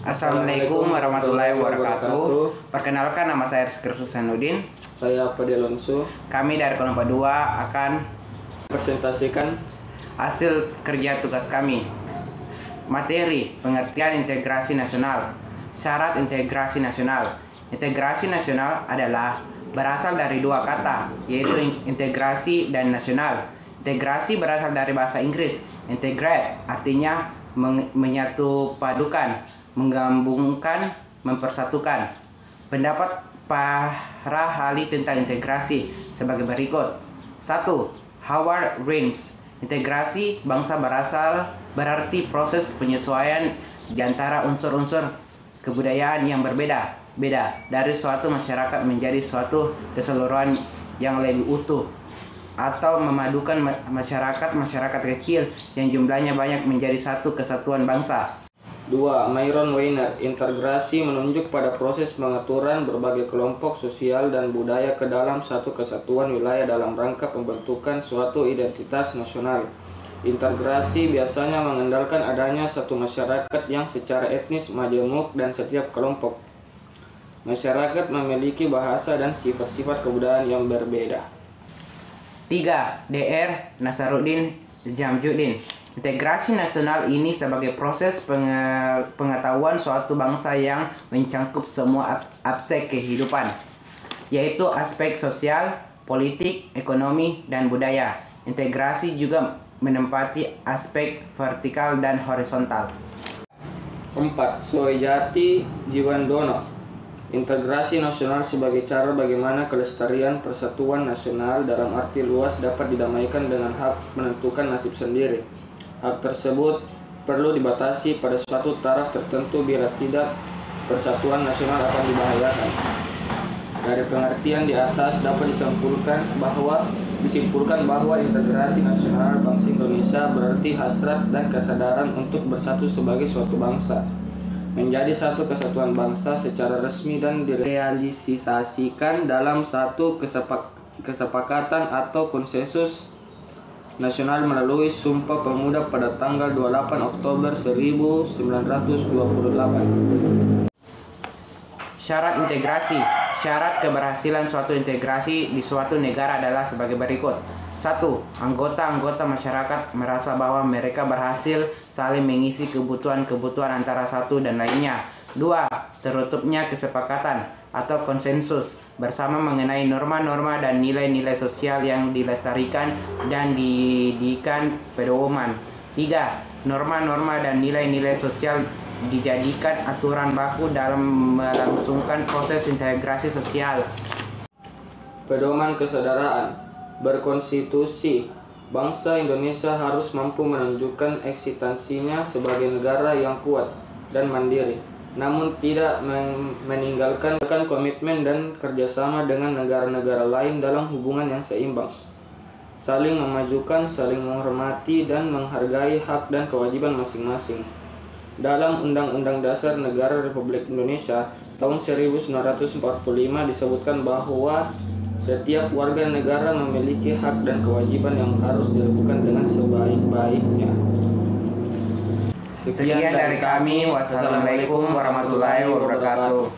Assalamualaikum warahmatullahi wabarakatuh. Perkenalkan, nama saya Rizky Susanudin. Saya Padi Alonso. Kami dari kelompok 2 akan presentasikan hasil kerja tugas kami. Materi: pengertian integrasi nasional. Syarat integrasi nasional. Integrasi nasional adalah berasal dari dua kata, yaitu integrasi dan nasional. Integrasi berasal dari bahasa Inggris. Integrate artinya menyatu padukan, menggabungkan, mempersatukan. Pendapat para ahli tentang integrasi sebagai berikut. 1. Howard Raines. Integrasi bangsa berarti proses penyesuaian di antara unsur-unsur kebudayaan yang berbeda dari suatu masyarakat menjadi suatu keseluruhan yang lebih utuh, atau memadukan masyarakat kecil yang jumlahnya banyak menjadi satu kesatuan bangsa. 2. Myron Weiner. Integrasi menunjuk pada proses pengaturan berbagai kelompok sosial dan budaya ke dalam satu kesatuan wilayah dalam rangka pembentukan suatu identitas nasional. Integrasi biasanya mengandalkan adanya satu masyarakat yang secara etnis majemuk dan setiap kelompok masyarakat memiliki bahasa dan sifat-sifat kebudayaan yang berbeda. 3. Dr. Nasaruddin Jamjuddin. Integrasi nasional ini sebagai proses pengetahuan suatu bangsa yang mencangkup semua aspek kehidupan, yaitu aspek sosial, politik, ekonomi, dan budaya. Integrasi juga menempati aspek vertikal dan horizontal. 4. Soejati Jiwandono. Integrasi nasional sebagai cara bagaimana kelestarian persatuan nasional dalam arti luas dapat didamaikan dengan hak menentukan nasib sendiri. Hak tersebut perlu dibatasi pada suatu taraf tertentu, bila tidak persatuan nasional akan dibahayakan. Dari pengertian di atas dapat disimpulkan bahwa integrasi nasional bangsa Indonesia berarti hasrat dan kesadaran untuk bersatu sebagai suatu bangsa, menjadi satu kesatuan bangsa secara resmi dan direalisasikan dalam satu kesepakatan atau konsensus nasional melalui Sumpah Pemuda pada tanggal 28 Oktober 1928. Syarat integrasi. Syarat keberhasilan suatu integrasi di suatu negara adalah sebagai berikut. 1. Anggota-anggota masyarakat merasa bahwa mereka berhasil saling mengisi kebutuhan-kebutuhan antara satu dan lainnya. 2. Tertutupnya kesepakatan atau konsensus bersama mengenai norma-norma dan nilai-nilai sosial yang dilestarikan dan dididikan pedoman. 3. Norma-norma dan nilai-nilai sosial dijadikan aturan baku dalam melangsungkan proses integrasi sosial. Pedoman kesadaran berkonstitusi. Bangsa Indonesia harus mampu menunjukkan eksistensinya sebagai negara yang kuat dan mandiri, namun tidak meninggalkan komitmen dan kerjasama dengan negara-negara lain dalam hubungan yang seimbang, saling memajukan, saling menghormati, dan menghargai hak dan kewajiban masing-masing. Dalam Undang-Undang Dasar Negara Republik Indonesia tahun 1945 disebutkan bahwa setiap warga negara memiliki hak dan kewajiban yang harus dilakukan dengan sebaik-baiknya. Sekian dari kami. Wassalamualaikum warahmatullahi wabarakatuh.